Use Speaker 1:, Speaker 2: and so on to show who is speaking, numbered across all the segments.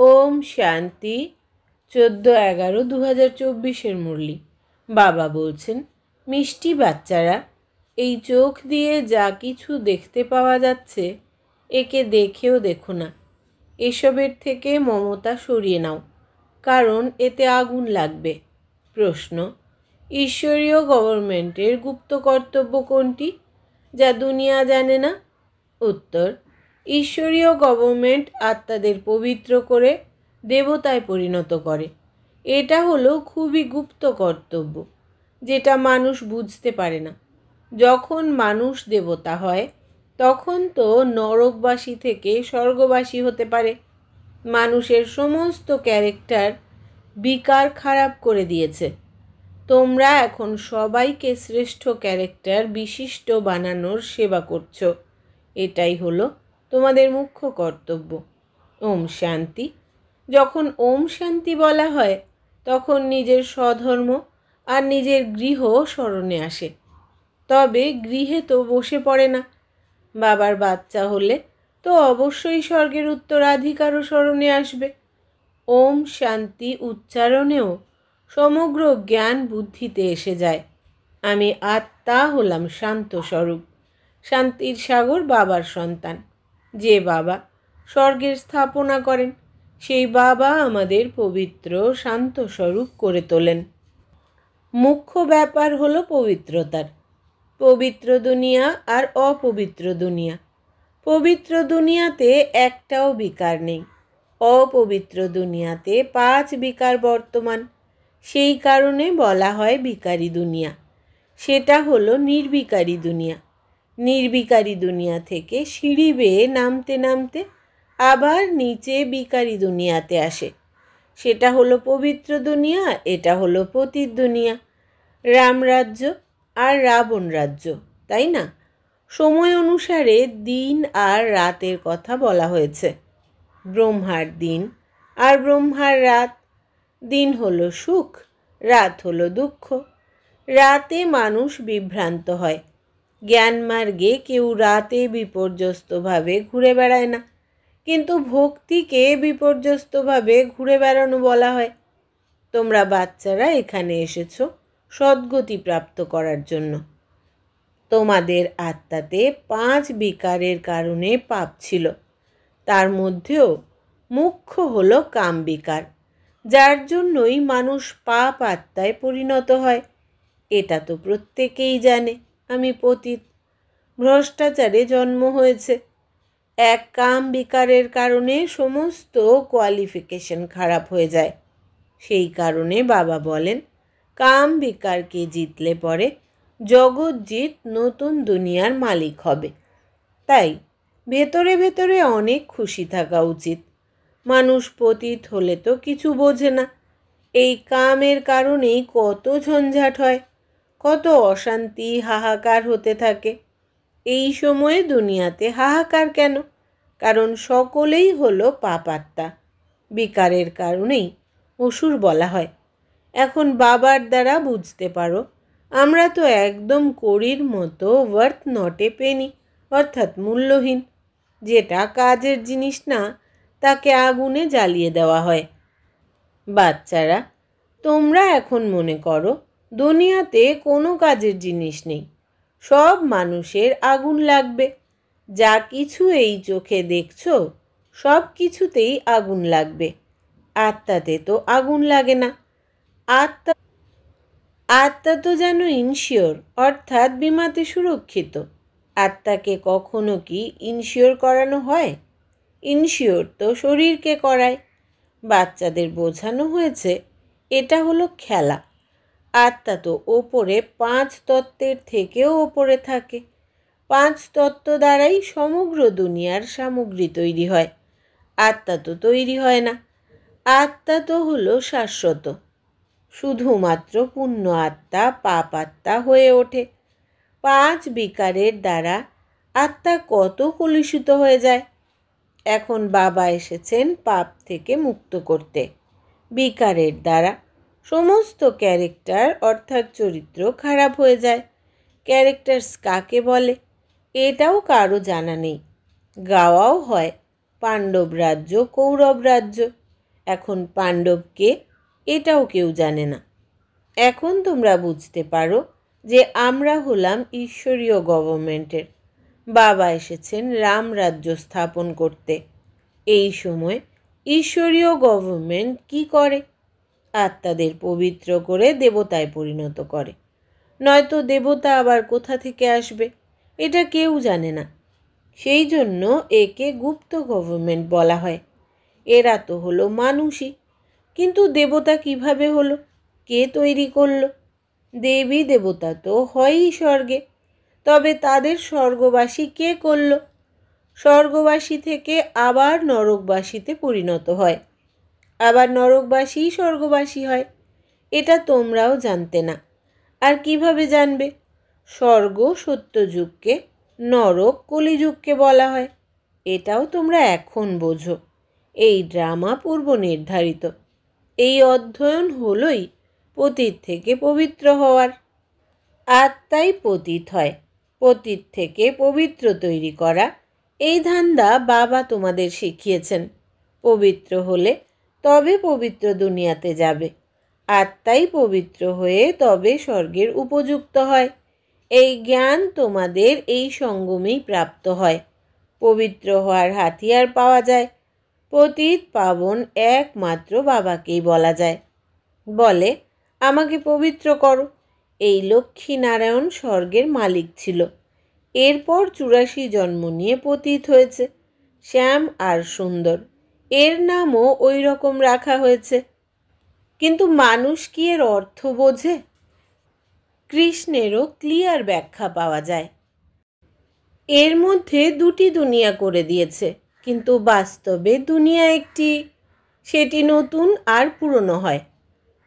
Speaker 1: ওম শান্তি 14/11/2024 মুরলি। বাবা বলছেন, মিষ্টি বাচ্চারা, এই চোখ দিয়ে যা কিছু দেখতে পাওয়া যাচ্ছে একে দেখেও দেখো না। এসবের থেকে মমতা সরিয়ে নাও, কারণ এতে আগুন লাগবে। প্রশ্ন: ঈশ্বরীয় গভর্নমেন্টের গুপ্ত কর্তব্য কোনটি, যা দুনিয়া জানে না? উত্তর: ঈশ্বরীয় গভর্নমেন্ট আত্মাদের পবিত্র করে দেবতায় পরিণত করে। এটা হলো খুবই গুপ্ত কর্তব্য, যেটা মানুষ বুঝতে পারে না। যখন মানুষ দেবতা হয় তখন তো নরকবাসী থেকে স্বর্গবাসী হতে পারে। মানুষের সমস্ত ক্যারেক্টার বিকার খারাপ করে দিয়েছে। তোমরা এখন সবাইকে শ্রেষ্ঠ ক্যারেক্টার বিশিষ্ট বানানোর সেবা করছো। এটাই হলো তোমাদের মুখ্য কর্তব্য। ওম শান্তি। যখন ওম শান্তি বলা হয় তখন নিজের স্বধর্ম আর নিজের গৃহ স্মরণে আসে। তবে গৃহে তো বসে পড়ে না। বাবার বাচ্চা হলে তো অবশ্যই স্বর্গের উত্তরাধিকারও স্মরণে আসবে। ওম শান্তি উচ্চারণেও সমগ্র জ্ঞান বুদ্ধিতে এসে যায়। আমি আত্মা হলাম শান্ত স্বরূপ, শান্তির সাগর বাবার সন্তান। যে বাবা স্বর্গের স্থাপনা করেন, সেই বাবা আমাদের পবিত্র শান্ত স্বরূপ করে তোলেন। মুখ্য ব্যাপার হলো পবিত্রতার। পবিত্র দুনিয়া আর অপবিত্র দুনিয়া। পবিত্র দুনিয়াতে একটাও বিকার নেই। অপবিত্র দুনিয়াতে 5 বিকার বর্তমান। সেই কারণে বলা হয় বিকারী দুনিয়া। সেটা হলো নির্বিকারী দুনিয়া। নির্বিকারী দুনিয়া থেকে সিঁড়ি বেয়ে নামতে নামতে আবার নিচে বিকারী দুনিয়াতে আসে। সেটা হলো পবিত্র দুনিয়া, এটা হলো পতিত দুনিয়া। রামরাজ্য আর রাবণ রাজ্য, তাই না? সময় অনুসারে দিন আর রাতের কথা বলা হয়েছে। ব্রহ্মার দিন আর ব্রহ্মার রাত। দিন হলো সুখ, রাত হলো দুঃখ। রাতে মানুষ বিভ্রান্ত হয়। জ্ঞানমার্গে কেউ রাতে বিপর্যস্তভাবে ঘুরে বেড়ায় না, কিন্তু ভক্তিকে বিপর্যস্তভাবে ঘুরে বেড়ানো বলা হয়। তোমরা বাচ্চারা এখানে এসেছো সদ্গতি প্রাপ্ত করার জন্য। তোমাদের আত্মাতে 5 বিকারের কারণে পাপ ছিল। তার মধ্যেও মুখ্য হলো কাম বিকার, যার জন্যই মানুষ পাপ আত্মায় পরিণত হয়। এটা তো প্রত্যেকেই জানে। আমি পতিত, ভ্রষ্টাচারে জন্ম হয়েছে। এক কাম বিকারের কারণে সমস্ত কোয়ালিফিকেশন খারাপ হয়ে যায়। সেই কারণে বাবা বলেন, কাম বিকারকে জিতলে পরে জগৎজিৎ নতুন দুনিয়ার মালিক হবে। তাই ভেতরে ভেতরে অনেক খুশি থাকা উচিত। মানুষ পতিত হলে তো কিছু বোঝে না। এই কামের কারণেই কত ঝঞ্ঝাট হয়, কত অশান্তি, হাহাকার হতে থাকে। এই সময়ে দুনিয়াতে হাহাকার কেন? কারণ সকলেই হলো পাপাত্মা। বিকারের কারণেই অসুর বলা হয়। এখন বাবার দ্বারা বুঝতে পারো, আমরা তো একদম কড়ির মতো ওয়ার্থ নট এ পেনি, অর্থাৎ মূল্যহীন। যেটা কাজের জিনিস না তাকে আগুনে জ্বালিয়ে দেওয়া হয়। বাচ্চারা, তোমরা এখন মনে করো দুনিয়াতে কোনো কাজের জিনিস নেই। সব মানুষের আগুন লাগবে। যা কিছু এই চোখে দেখছো সব কিছুতেই আগুন লাগবে। আত্মাতে তো আগুন লাগে না। আত্মা তো যেন ইনশিওর, অর্থাৎ বিমাতে সুরক্ষিত। আত্মাকে কখনো কি ইনশিওর করানো হয়? ইনশিওর তো শরীরকে করায়। বাচ্চাদের বোঝানো হয়েছে এটা হলো খেলা। আত্মা তো ওপরে 5 তত্ত্বের থেকেও ওপরে থাকে। 5 তত্ত্ব দ্বারাই সমগ্র দুনিয়ার সামগ্রী তৈরি হয়। আত্মা তো তৈরি হয় না। আত্মা তো হলো শাশ্বত। শুধুমাত্র পুণ্য আত্মা পাপ আত্মা হয়ে ওঠে। 5 বিকারের দ্বারা আত্মা কত কলুষিত হয়ে যায়। এখন বাবা এসেছেন পাপ থেকে মুক্ত করতে। বিকারের দ্বারা সমস্ত ক্যারেক্টার অর্থাৎ চরিত্র খারাপ হয়ে যায়। ক্যারেক্টার্স কাকে বলে এটাও কারো জানা নেই। গাওয়াও হয় পাণ্ডব রাজ্য, কৌরব রাজ্য। এখন পাণ্ডবকে এটাও কেউ জানে না। এখন তোমরা বুঝতে পারো যে আমরা হলাম ঈশ্বরীয় গভর্নমেন্টের। বাবা এসেছেন রাম রাজ্য স্থাপন করতে। এই সময় ঈশ্বরীয় গভর্নমেন্ট কি করে? আত্মাদের পবিত্র করে দেবতায় পরিণত করে। নয়তো দেবতা আবার কোথা থেকে আসবে এটা কেউ জানে না। সেই জন্য একে গুপ্ত গভর্নমেন্ট বলা হয়। এরা তো হলো মানুষই, কিন্তু দেবতা কিভাবে হলো? কে তৈরি করলো? দেবী দেবতা তো হয়ই স্বর্গে, তবে তাদের স্বর্গবাসী কে করলো? স্বর্গবাসী থেকে আবার নরকবাসীতে পরিণত হয়, আবার নরকবাসী স্বর্গবাসী হয়। এটা তোমরাও জানতে না। আর কিভাবে জানবে? স্বর্গ সত্যযুগকে, নরক কলিযুগকে বলা হয়। এটাও তোমরা এখন বোঝো। এই ড্রামা পূর্ব নির্ধারিত। এই অধ্যয়ন হলোই পতিত থেকে পবিত্র হওয়ার। আত্মাই পতিত হয়, পতিত থেকে পবিত্র তৈরি করা। এই ধান্দা বাবা তোমাদের শিখিয়েছেন। পবিত্র হলে তবে পবিত্র দুনিয়াতে যাবে। আত্মাই পবিত্র হয়ে তবে স্বর্গের উপযুক্ত হয়। এই জ্ঞান তোমাদের এই সঙ্গমেই প্রাপ্ত হয়। পবিত্র হওয়ার হাতিয়ার পাওয়া যায়। পতিত পাবন একমাত্র বাবাকেই বলা যায়। বলে, আমাকে পবিত্র করো। এই লক্ষ্মীনারায়ণ স্বর্গের মালিক ছিল। এরপর 84 জন্ম নিয়ে পতিত হয়েছে, শ্যাম আর সুন্দর। এর নামও ওই রকম রাখা হয়েছে। কিন্তু মানুষ কি এর অর্থ বোঝে? কৃষ্ণেরও ক্লিয়ার ব্যাখ্যা পাওয়া যায়। এর মধ্যে দুটি দুনিয়া করে দিয়েছে, কিন্তু বাস্তবে দুনিয়া একটি। সেটি নতুন আর পুরনো হয়।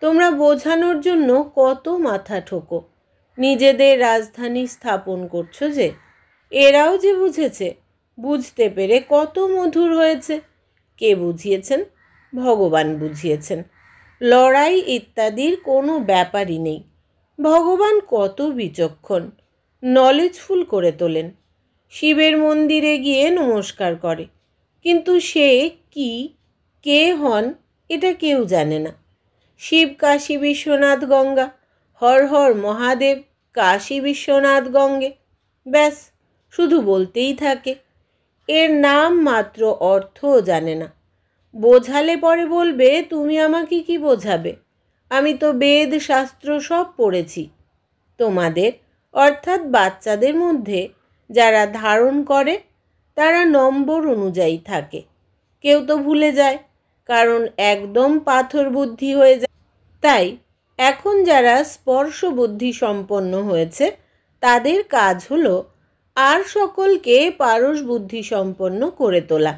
Speaker 1: তোমরা বোঝানোর জন্য কত মাথা ঠোকো। নিজেদের রাজধানী স্থাপন করছো যে। এরাও যে বুঝেছে, বুঝতে পেরে কত মধুর হয়েছে। কে বুঝিয়েছেন? ভগবান বুঝিয়েছেন। লড়াই ইত্যাদির কোনো ব্যাপারই নেই। ভগবান কত বিচক্ষণ, নলেজফুল করে তোলেন। শিবের মন্দিরে গিয়ে নমস্কার করে, কিন্তু সে কি, কে হন এটা কেউ জানে না। শিব কাশী বিশ্বনাথ গঙ্গা, হর হর মহাদেব কাশী বিশ্বনাথ গঙ্গে, ব্যাস শুধু বলতেই থাকে। এর নাম মাত্র অর্থও জানে না। বোঝালে পরে বলবে, তুমি আমাকে কি বোঝাবে? আমি তো বেদ শাস্ত্র সব পড়েছি। তোমাদের অর্থাৎ বাচ্চাদের মধ্যে যারা ধারণ করে তারা নম্বর অনুযায়ী থাকে। কেউ তো ভুলে যায়, কারণ একদম পাথর বুদ্ধি হয়ে যায়। তাই এখন যারা স্পর্শ বুদ্ধি সম্পন্ন হয়েছে তাদের কাজ হলো আর সকলকে পারস বুদ্ধি সম্পন্ন করে তোলা।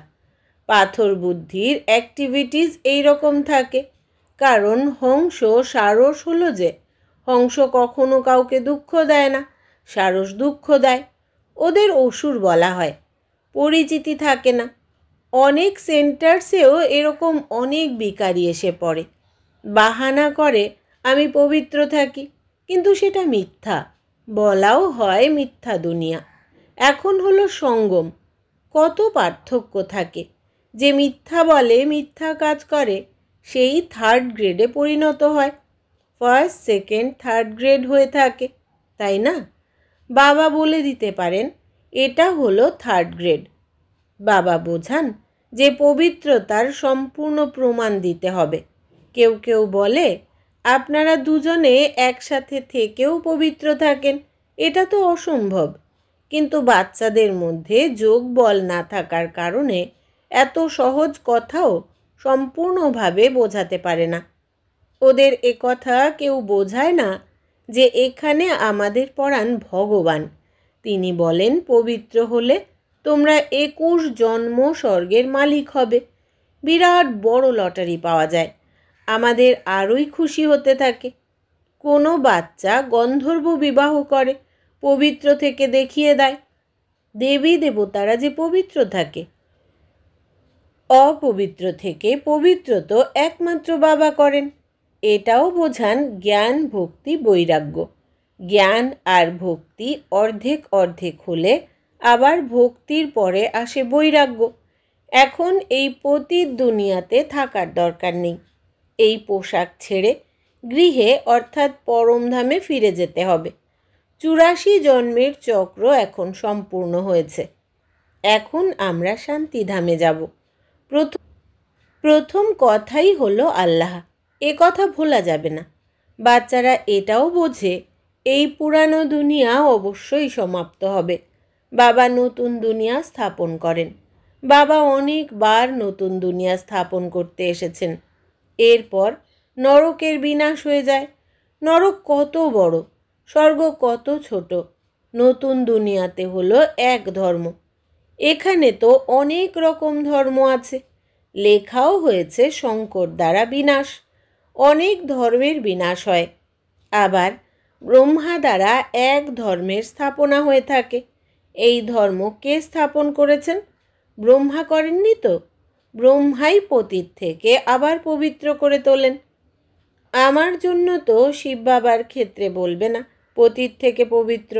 Speaker 1: পাথর বুদ্ধির অ্যাক্টিভিটিস এই রকম থাকে, কারণ হংস সারস হলো যে হংস কখনো কাউকে দুঃখ দেয় না, সারস দুঃখ দেয়। ওদের অসুর বলা হয়, পরিচিতি থাকে না। অনেক সেন্টার্সেও এরকম অনেক বিকারি এসে পড়ে, বাহানা করে আমি পবিত্র থাকি, কিন্তু সেটা মিথ্যা। বলাও হয় মিথ্যা দুনিয়া। এখন হলো সঙ্গম। কত পার্থক্য থাকে। যে মিথ্যা বলে, মিথ্যা কাজ করে, সেই থার্ড গ্রেডে পরিণত হয়। ফার্স্ট সেকেন্ড থার্ড গ্রেড হয়ে থাকে, তাই না? বাবা বলে দিতে পারেন এটা হলো থার্ড গ্রেড। বাবা বোঝান যে পবিত্রতার সম্পূর্ণ প্রমাণ দিতে হবে। কেউ কেউ বলে, আপনারা দুজনে একসাথে থেকেও পবিত্র থাকেন, এটা তো অসম্ভব। কিন্তু বাচ্চাদের মধ্যে যোগ বল না থাকার কারণে এত সহজ কথাও সম্পূর্ণভাবে বোঝাতে পারে না। ওদের কথা কেউ বোঝায় না যে এখানে আমাদের পড়ান ভগবান। তিনি বলেন, পবিত্র হলে তোমরা 21 জন্ম স্বর্গের মালিক হবে। বিরাট বড় লটারি পাওয়া যায়। আমাদের আরোই খুশি হতে থাকে। কোনো বাচ্চা গন্ধর্ব বিবাহ করে, পবিত্র থেকে দেখিয়ে দেয়। দেবী দেবতারা যে পবিত্র থাকে। অপবিত্র থেকে পবিত্র তো একমাত্র বাবা করেন। এটাও বোঝান জ্ঞান ভক্তি বৈরাগ্য। জ্ঞান আর ভক্তি অর্ধেক অর্ধেক হলে আবার ভক্তির পরে আসে বৈরাগ্য। এখন এই পতিত দুনিয়াতে থাকার দরকার নেই। এই পোশাক ছেড়ে গৃহে অর্থাৎ পরমধামে ফিরে যেতে হবে। 84 জন্মের চক্র এখন সম্পূর্ণ হয়েছে। এখন আমরা শান্তিধামে যাব। প্রথম কথাই হলো আল্লাহ, এ কথা ভোলা যাবে না। বাচ্চারা এটাও বোঝে এই পুরানো দুনিয়া অবশ্যই সমাপ্ত হবে। বাবা নতুন দুনিয়া স্থাপন করেন। বাবা অনেকবার নতুন দুনিয়া স্থাপন করতে এসেছেন। এরপর নরকের বিনাশ হয়ে যায়। নরক কত বড়, স্বর্গ কত ছোট। নতুন দুনিয়াতে হলো এক ধর্ম। এখানে তো অনেক রকম ধর্ম আছে। লেখাও হয়েছে শঙ্কর দ্বারা বিনাশ। অনেক ধর্মের বিনাশ হয়। আবার ব্রহ্মা দ্বারা এক ধর্মের স্থাপনা হয়ে থাকে। এই ধর্ম কে স্থাপন করেছেন? ব্রহ্মা করেননি তো। ব্রহ্মাই পতিত থেকে আবার পবিত্র করে তোলেন। আমার জন্য তো শিব বাবার ক্ষেত্রে বলবে না পতিত থেকে পবিত্র।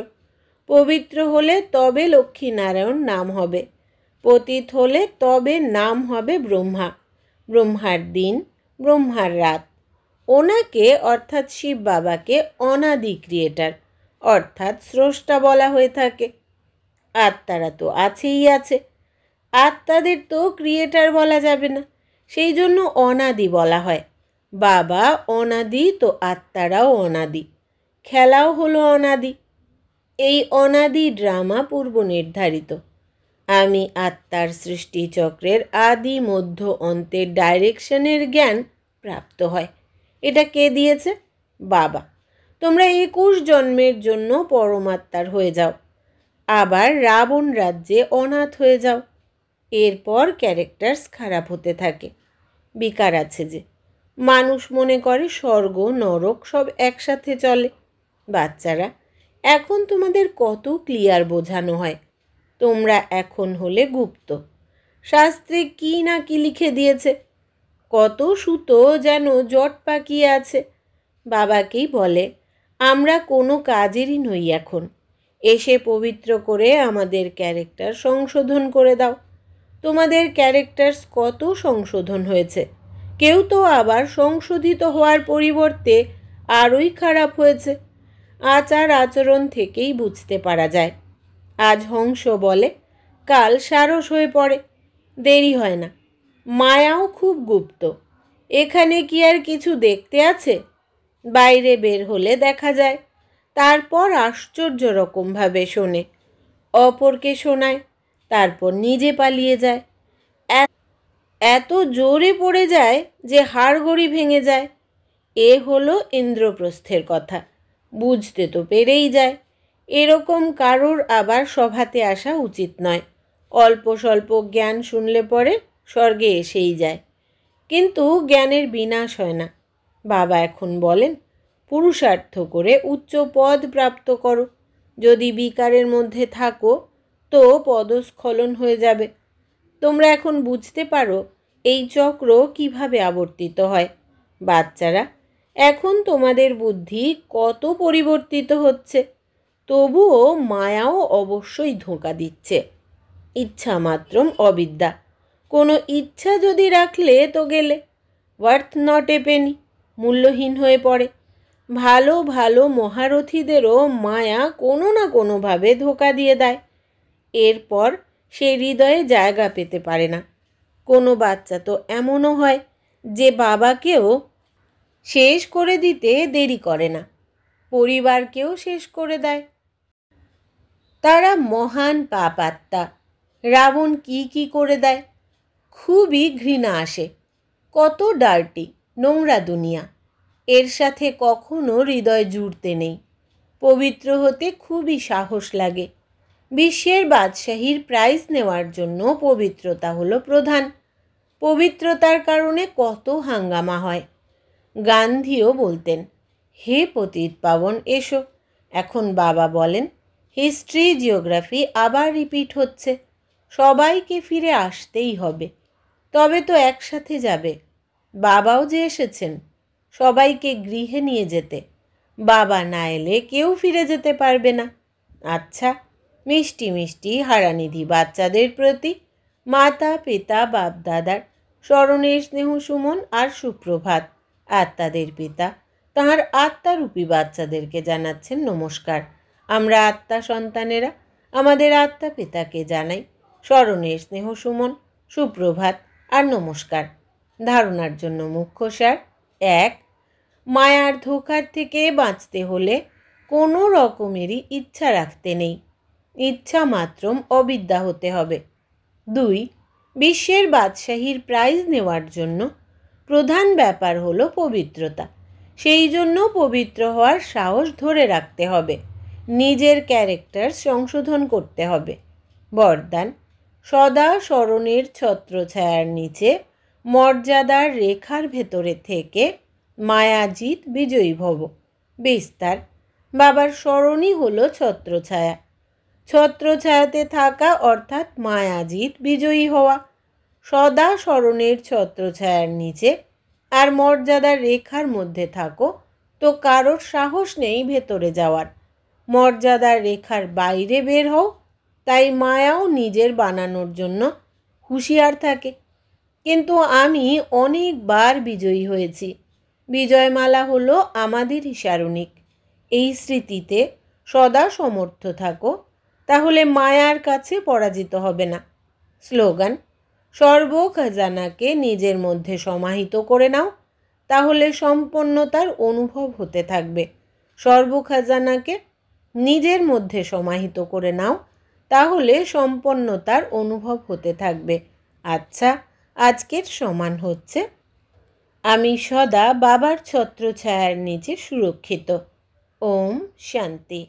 Speaker 1: পবিত্র হলে তবে লক্ষ্মীনারায়ণ নাম হবে। পতিত হলে তবে নাম হবে ব্রহ্মা। ব্রহ্মার দিন, ব্রহ্মার রাত। ওনাকে অর্থাৎ শিব বাবাকে অনাদি ক্রিয়েটার অর্থাৎ স্রষ্টা বলা হয়ে থাকে। আত্মারা তো আছেই আছে। আত্মাদের তো ক্রিয়েটার বলা যাবে না, সেই জন্য অনাদি বলা হয়। বাবা অনাদি তো আত্মারাও অনাদি। খেলাও হলো অনাদি। এই অনাদি ড্রামা পূর্ব নির্ধারিত। আমি আত্মার সৃষ্টিচক্রের আদি মধ্য অন্তের ডাইরেকশনের জ্ঞান প্রাপ্ত হয়। এটা কে দিয়েছে? বাবা। তোমরা 21 জন্মের জন্য পরমাত্মার হয়ে যাও। আবার রাবণ রাজ্যে অনাথ হয়ে যাও। এরপর ক্যারেক্টার্স খারাপ হতে থাকে। বিকার আছে যে মানুষ মনে করে স্বর্গ নরক সব একসাথে চলে। বাচ্চারা, এখন তোমাদের কত ক্লিয়ার বোঝানো হয়। তোমরা এখন হলে গুপ্ত। শাস্ত্রে কি না কি লিখে দিয়েছে। কত সুতো যেন জট পাকিয়ে আছে। বাবাকেই বলে, আমরা কোনো কাজেরই নই এখন। এসে পবিত্র করে আমাদের ক্যারেক্টার সংশোধন করে দাও। তোমাদের ক্যারেক্টার্স কত সংশোধন হয়েছে। কেউ তো আবার সংশোধিত হওয়ার পরিবর্তে আরোই খারাপ হয়েছে। আচার আচরণ থেকেই বুঝতে পারা যায়। আজ হংস বলে, কাল সারস হয়ে পড়ে। দেরি হয় না। মায়াও খুব গুপ্ত। এখানে কি আর কিছু দেখতে আছে? বাইরে বের হলে দেখা যায়। তারপর আশ্চর্য রকমভাবে শোনে। অপরকে শোনায়, তারপর নিজে পালিয়ে যায়। এত জোরে পড়ে যায় যে হাড়গড়ি ভেঙে যায়। এ হলো ইন্দ্রপ্রস্থের কথা। বুঝতে তো পেরেই যায়। এরকম কারোর আবার সভাতে আসা উচিত নয়। অল্প স্বল্প জ্ঞান শুনলে পরে স্বর্গে এসেই যায়। কিন্তু জ্ঞানের বিনাশ হয় না। বাবা এখন বলেন, পুরুষার্থ করে উচ্চ পদ প্রাপ্ত করো। যদি বিকারের মধ্যে থাকো তো পদস্খলন হয়ে যাবে। তোমরা এখন বুঝতে পারো এই চক্র কিভাবে আবর্তিত হয়। বাচ্চারা, এখন তোমাদের বুদ্ধি কত পরিবর্তিত হচ্ছে। তবুও মায়াও অবশ্যই ধোঁকা দিচ্ছে। ইচ্ছা মাত্রম অবিদ্যা। কোনো ইচ্ছা যদি রাখলে তো গেলে, ওয়ার্থ নট এ পেনি, মূল্যহীন হয়ে পড়ে। ভালো ভালো মহারথীদেরও মায়া কোনো না কোনোভাবে ধোঁকা দিয়ে দেয়। এরপর সে হৃদয়ে জায়গা পেতে পারে না। কোনো বাচ্চা তো এমনও হয় যে বাবাকেও শেষ করে দিতে দেরি করে না, পরিবারকেও শেষ করে দেয়। তারা মহান পাপাত্মা। রাবণ কি করে দেয়। খুবই ঘৃণা আসে। কত ডার্টি, নোংরা দুনিয়া। এর সাথে কখনো হৃদয় জুড়তে নেই। পবিত্র হতে খুবই সাহস লাগে। বিশ্বের বাদশাহীর প্রাইজ নেওয়ার জন্য পবিত্রতা হলো প্রধান। পবিত্রতার কারণে কত হাঙ্গামা হয়। গান্ধীও বলতেন, হে পতিত পাবন এসো। এখন বাবা বলেন, হিস্ট্রি জিওগ্রাফি আবার রিপিট হচ্ছে। সবাইকে ফিরে আসতেই হবে। তবে তো একসাথে যাবে। বাবাও যে এসেছেন সবাইকে গৃহে নিয়ে যেতে। বাবা না এলে কেউ ফিরে যেতে পারবে না। আচ্ছা, মিষ্টি মিষ্টি হারানিধি বাচ্চাদের প্রতি মাতা পিতা বাপ দাদার স্মরণের স্নেহ সুমন আর সুপ্রভাত। আত্মাদের পিতা তাঁর আত্মারূপী বাচ্চাদেরকে জানাচ্ছেন নমস্কার। আমরা আত্মা সন্তানেরা আমাদের আত্মা পিতাকে জানাই স্মরণের স্নেহ সুমন, সুপ্রভাত আর নমস্কার। ধারণার জন্য মুখ্য সার: 1. মায়ার ধোঁকার থেকে বাঁচতে হলে কোনো রকমেরই ইচ্ছা রাখতে নেই, ইচ্ছা মাত্রম অবিদ্যা হতে হবে। 2. বিশ্বের বাদশাহীর প্রাইজ নেওয়ার জন্য প্রধান ব্যাপার হলো পবিত্রতা। সেই জন্য পবিত্র হওয়ার সাহস ধরে রাখতে হবে, নিজের ক্যারেক্টার সংশোধন করতে হবে। বরদান: সদা স্মরণের ছত্রছায়ার নিচে মর্যাদার রেখার ভেতরে থেকে মায়াজিৎ বিজয়ী ভব। বিস্তার: বাবার স্মরণই হলো ছত্রছায়া। ছত্রছায়াতে থাকা অর্থাৎ মায়াজিৎ বিজয়ী হওয়া। সদা স্মরণের ছত্রছায়ার নিচে আর মর্যাদার রেখার মধ্যে থাকো তো কারোর সাহস নেই ভেতরে যাওয়ার। মর্যাদার রেখার বাইরে বের হও, তাই মায়াও নিজের বানানোর জন্য হুঁশিয়ার থাকে। কিন্তু আমি অনেকবার বিজয়ী হয়েছি। বিজয়মালা হলো আমাদের হিসারণিক। এই স্মৃতিতে সদা সমর্থ থাকো, তাহলে মায়ার কাছে পরাজিত হবে না। স্লোগান: সর্ব খাজানাকে নিজের মধ্যে সমাহিত করে নাও, তাহলে সম্পন্নতার অনুভব হতে থাকবে। সর্ব খাজানাকে নিজের মধ্যে সমাহিত করে নাও, তাহলে সম্পন্নতার অনুভব হতে থাকবে। আচ্ছা, আজকের সমান হচ্ছে: আমি সদা বাবার ছত্রছায়ার নিচে সুরক্ষিত। ওম শান্তি।